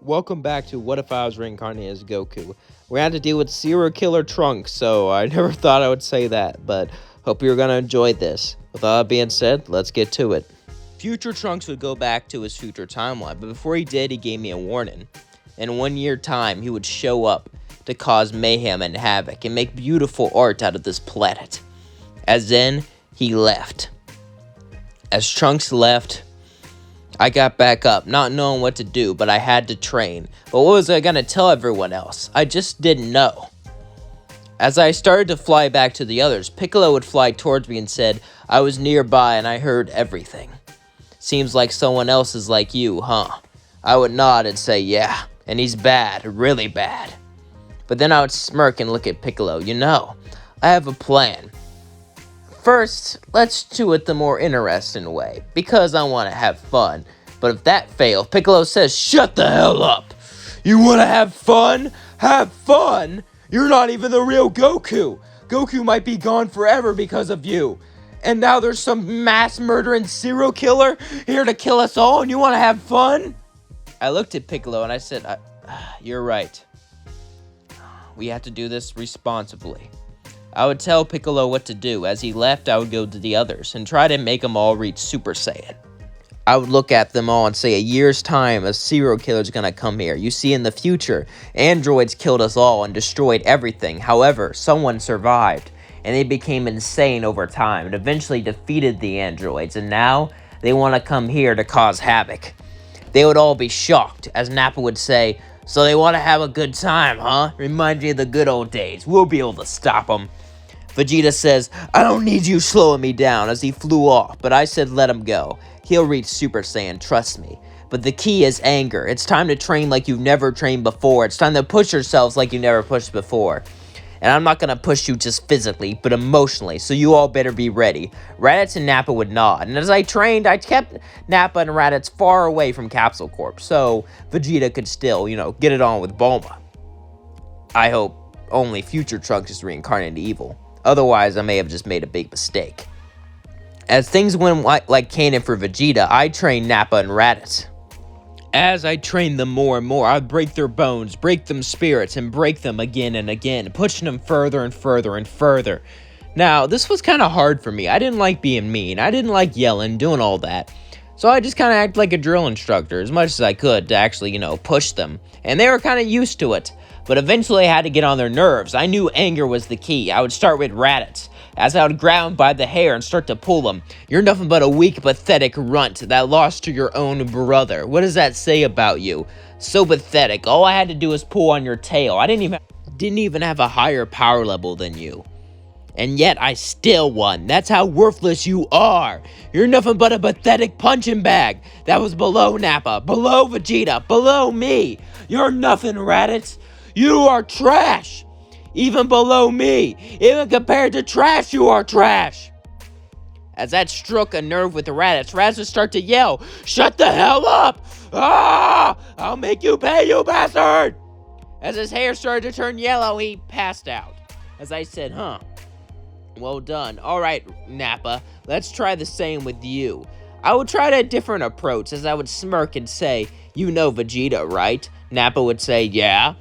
Welcome back to What If I Was Reincarnated as Goku. We're going to deal with serial killer Trunks, so I never thought I would say that, but hope you're going to enjoy this. With all that being said, let's get to it. Future Trunks would go back to his future timeline, but before he did, he gave me a warning. In 1 year time, he would show up to cause mayhem and havoc and make beautiful art out of this planet. As then, he left. As Trunks left, I got back up, not knowing what to do, but I had to train. But what was I gonna tell everyone else? I just didn't know. As I started to fly back to the others, Piccolo would fly towards me and said I was nearby and I heard everything. Seems like someone else is like you, huh? I would nod and say, yeah, and he's bad, really bad. But then I would smirk and look at Piccolo. You know, I have a plan. First, let's do it the more interesting way, because I want to have fun. But if that fails, Piccolo says, shut the hell up! You want to have fun? Have fun? You're not even the real Goku! Goku might be gone forever because of you. And now there's some mass murdering serial killer here to kill us all, and you want to have fun? I looked at Piccolo and I said, you're right. We have to do this responsibly. I would tell Piccolo what to do. As he left, I would go to the others and try to make them all reach Super Saiyan. I would look at them all and say, a year's time, a serial killer's gonna come here. You see, in the future, androids killed us all and destroyed everything. However, someone survived, and they became insane over time and eventually defeated the androids, and now they want to come here to cause havoc. They would all be shocked, as Nappa would say, so they want to have a good time, huh? Reminds me of the good old days. We'll be able to stop them. Vegeta says, I don't need you slowing me down, as he flew off, but I said let him go. He'll reach Super Saiyan, trust me. But the key is anger. It's time to train like you've never trained before. It's time to push yourselves like you never pushed before. And I'm not going to push you just physically, but emotionally, so you all better be ready. Raditz and Nappa would nod, and as I trained, I kept Nappa and Raditz far away from Capsule Corp, so Vegeta could still, get it on with Bulma. I hope only future Trunks is reincarnated evil. Otherwise, I may have just made a big mistake. As things went like canon for Vegeta, I trained Nappa and Raditz. As I trained them more and more, I'd break their bones, break them spirits, and break them again and again, pushing them further and further and further. Now, this was kind of hard for me. I didn't like being mean. I didn't like yelling, doing all that. So I just kind of acted like a drill instructor as much as I could to actually, push them. And they were kind of used to it. But eventually I had to get on their nerves. I knew anger was the key. I would start with Raditz, as I would grab him by the hair and start to pull him. You're nothing but a weak, pathetic runt that lost to your own brother. What does that say about you? So pathetic. All I had to do was pull on your tail. I didn't even have a higher power level than you. And yet I still won. That's how worthless you are. You're nothing but a pathetic punching bag. That was below Nappa, below Vegeta, below me. You're nothing, Raditz. You are trash. Even below me. Even compared to trash, you are trash. As that struck a nerve with Raditz, Raditz would start to yell, shut the hell up. Ah! I'll make you pay, you bastard. As his hair started to turn yellow, he passed out. As I said, well done. Alright, Nappa, let's try the same with you. I would try a different approach, as I would smirk and say, you know Vegeta, right? Nappa would say, yeah.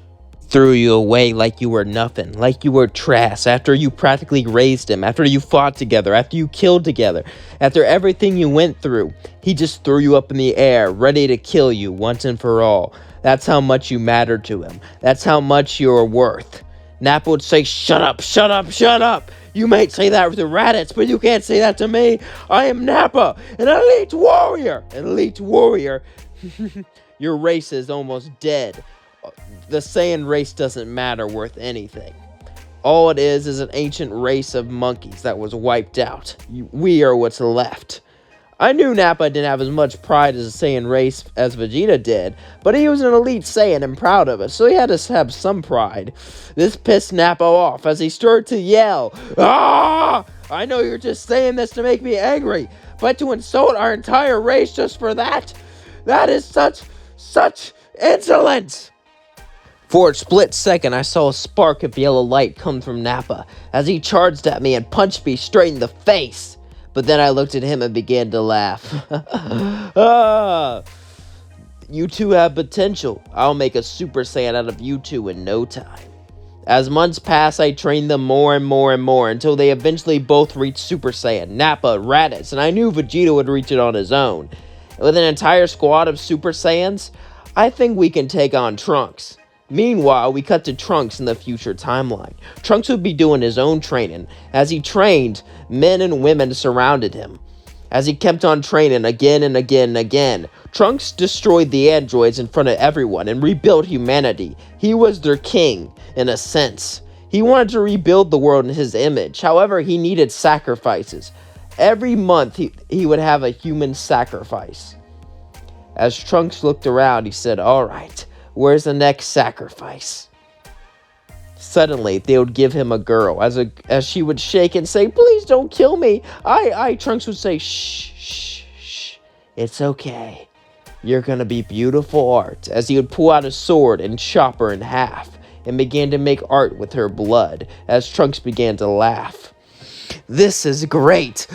Threw you away like you were nothing, like you were trash, after you practically raised him, after you fought together, after you killed together, after everything you went through. He just threw you up in the air, ready to kill you once and for all. That's how much you mattered to him. That's how much you're worth. Nappa would say, shut up, shut up, shut up. You might say that with the Raditz, but you can't say that to me. I am Nappa, an elite warrior. An elite warrior. Your race is almost dead. The Saiyan race doesn't matter worth anything. All it is an ancient race of monkeys that was wiped out. We are what's left. I knew Nappa didn't have as much pride as the Saiyan race as Vegeta did, but he was an elite Saiyan and proud of it, so he had to have some pride. This pissed Nappa off as he started to yell, ah! I know you're just saying this to make me angry, but to insult our entire race just for that? That is such insolence! For a split second, I saw a spark of yellow light come from Nappa as he charged at me and punched me straight in the face. But then I looked at him and began to laugh. You two have potential. I'll make a Super Saiyan out of you two in no time. As months passed, I trained them more and more and more until they eventually both reached Super Saiyan, Nappa, Raditz, and I knew Vegeta would reach it on his own. With an entire squad of Super Saiyans, I think we can take on Trunks. Meanwhile, we cut to Trunks in the future timeline. Trunks would be doing his own training. As he trained, men and women surrounded him. As he kept on training again and again and again, Trunks destroyed the androids in front of everyone and rebuilt humanity. He was their king, in a sense. He wanted to rebuild the world in his image. However, he needed sacrifices. Every month, he would have a human sacrifice. As Trunks looked around, he said, "Alright, where's the next sacrifice?" Suddenly, they would give him a girl. As she would shake and say, "Please don't kill me." Trunks would say, "Shh, shh, shh. It's okay. You're gonna be beautiful art." As he would pull out a sword and chop her in half, and began to make art with her blood, as Trunks began to laugh. "This is great!"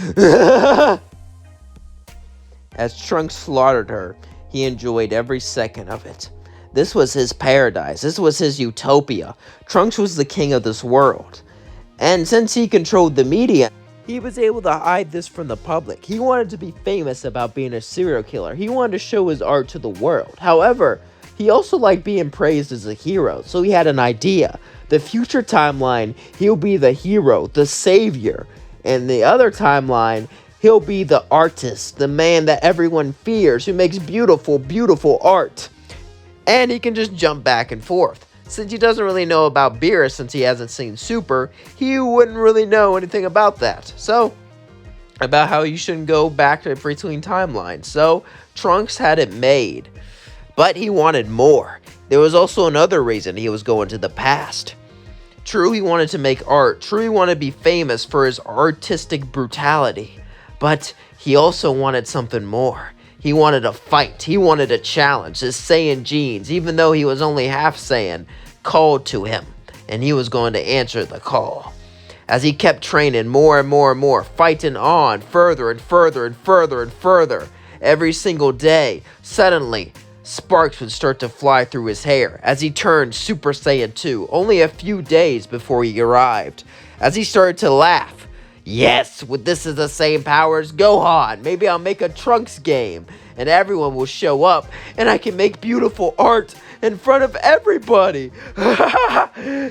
As Trunks slaughtered her, he enjoyed every second of it. This was his paradise. This was his utopia. Trunks was the king of this world. And since he controlled the media, he was able to hide this from the public. He wanted to be famous about being a serial killer. He wanted to show his art to the world. However, he also liked being praised as a hero, so he had an idea. The future timeline, he'll be the hero, the savior. And the other timeline, he'll be the artist, the man that everyone fears, who makes beautiful, beautiful art. And he can just jump back and forth. Since he doesn't really know about Beerus since he hasn't seen Super, he wouldn't really know anything about that. So, about how you shouldn't go back to between timelines. So, Trunks had it made. But he wanted more. There was also another reason he was going to the past. True, he wanted to make art. True, he wanted to be famous for his artistic brutality. But he also wanted something more. He wanted a fight. He wanted a challenge. His Saiyan genes, even though he was only half Saiyan, called to him. And he was going to answer the call. As he kept training more and more and more, fighting on further and further and further and further, every single day, suddenly, sparks would start to fly through his hair as he turned Super Saiyan 2 only a few days before he arrived. As he started to laugh, "Yes, with this is the same power as Gohan. Maybe I'll make a Trunks game and everyone will show up and I can make beautiful art in front of everybody.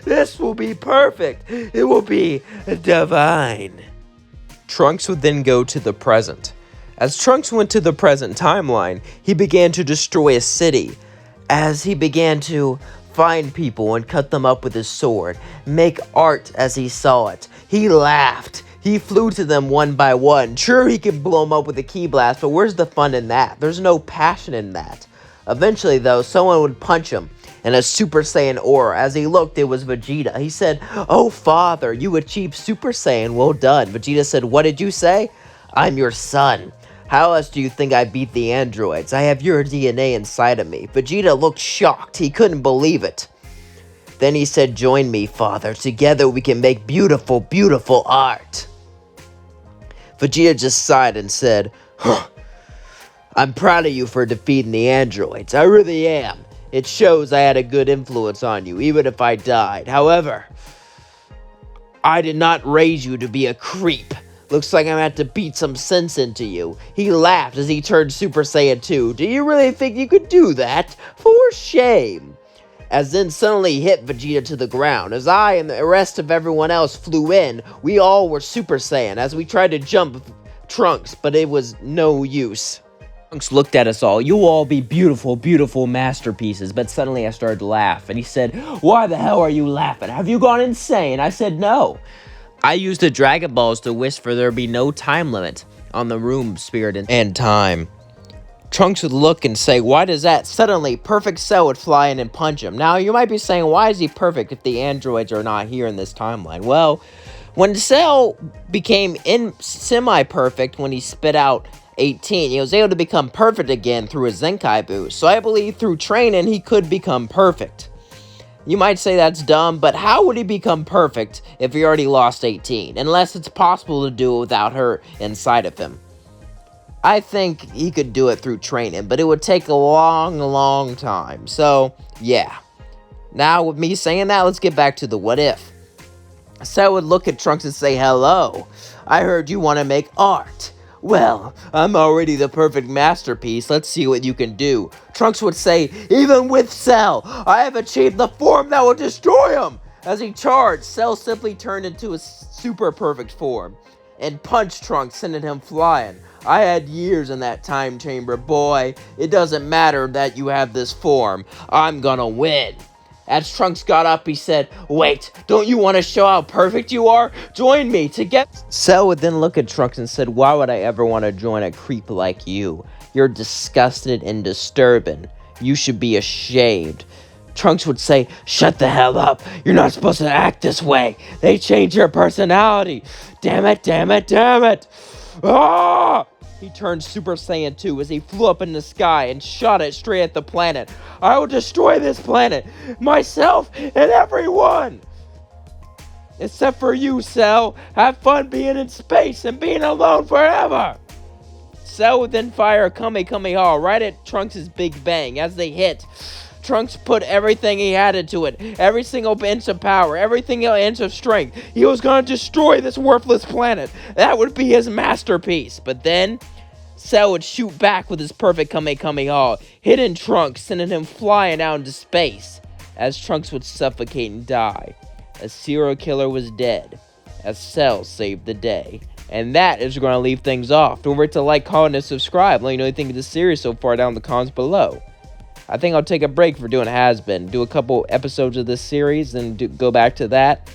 This will be perfect. It will be divine." Trunks would then go to the present. As Trunks went to the present timeline, he began to destroy a city. As he began to find people and cut them up with his sword, make art as he saw it. He laughed. He flew to them one by one. Sure, he could blow them up with a ki blast, but where's the fun in that? There's no passion in that. Eventually, though, someone would punch him in a Super Saiyan aura. As he looked, it was Vegeta. He said, "Oh, father, you achieved Super Saiyan. Well done." Vegeta said, "What did you say?" "I'm your son. How else do you think I beat the androids? I have your DNA inside of me." Vegeta looked shocked. He couldn't believe it. Then he said, "Join me, father. Together we can make beautiful, beautiful art." Vegeta just sighed and said, "I'm proud of you for defeating the androids. I really am. It shows I had a good influence on you, even if I died. However, I did not raise you to be a creep. Looks like I'm going to have to beat some sense into you." He laughed as he turned Super Saiyan 2. "Do you really think you could do that? For shame." As then suddenly hit Vegeta to the ground. As I and the rest of everyone else flew in, we all were Super Saiyan as we tried to jump Trunks, but it was no use. Trunks looked at us all. "You'll all be beautiful, beautiful masterpieces." But suddenly I started to laugh, and he said, "Why the hell are you laughing? Have you gone insane?" I said, "No. I used the Dragon Balls to wish for there be no time limit on the room, spirit, and time." Trunks would look and say, "Why does that?" Suddenly, Perfect Cell would fly in and punch him. Now, you might be saying, why is he perfect if the androids are not here in this timeline? Well, when Cell became semi-perfect when he spit out 18, he was able to become perfect again through a Zenkai boost. So I believe through training, he could become perfect. You might say that's dumb, but how would he become perfect if he already lost 18? Unless it's possible to do it without her inside of him. I think he could do it through training, but it would take a long time. So, yeah. Now, with me saying that, let's get back to the what if. Cell would look at Trunks and say, "Hello, I heard you want to make art. Well, I'm already the perfect masterpiece. Let's see what you can do." Trunks would say, "Even with Cell, I have achieved the form that will destroy him." As he charged, Cell simply turned into a super perfect form and punched Trunks, sending him flying. "I had years in that time chamber, boy. It doesn't matter that you have this form. I'm gonna win." As Trunks got up, he said, "Wait, don't you want to show how perfect you are? Join me to get..." Cell would then look at Trunks and said, "Why would I ever want to join a creep like you? You're disgusted and disturbing. You should be ashamed." Trunks would say, "Shut the hell up. You're not supposed to act this way. They change your personality. Damn it, damn it, damn it. Ah!" He turned Super Saiyan 2 as he flew up in the sky and shot it straight at the planet. "I will destroy this planet, myself, and everyone! Except for you, Cell. Have fun being in space and being alone forever!" Cell would then fire a Kamehameha right at Trunks' Big Bang. As they hit, Trunks put everything he had into it. Every single inch of power, every single inch of strength. He was going to destroy this worthless planet. That would be his masterpiece. But then Cell would shoot back with his perfect Kamehameha, hitting Trunks, sending him flying out into space. As Trunks would suffocate and die, a serial killer was dead, as Cell saved the day. And that is going to leave things off. Don't forget to like, comment, and subscribe. Let me know what you think of the series so far down in the comments below. I think I'll take a break for doing Has-Been, do a couple episodes of this series, and go back to that.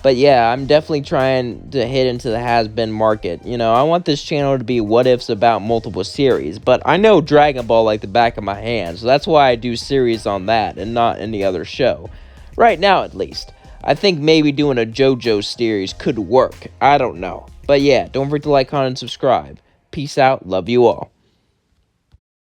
But yeah, I'm definitely trying to hit into the Has-Been market. You know, I want this channel to be what-ifs about multiple series, but I know Dragon Ball like the back of my hand, so that's why I do series on that and not any other show. Right now, at least. I think maybe doing a JoJo series could work. I don't know. But yeah, don't forget to like, comment, and subscribe. Peace out. Love you all.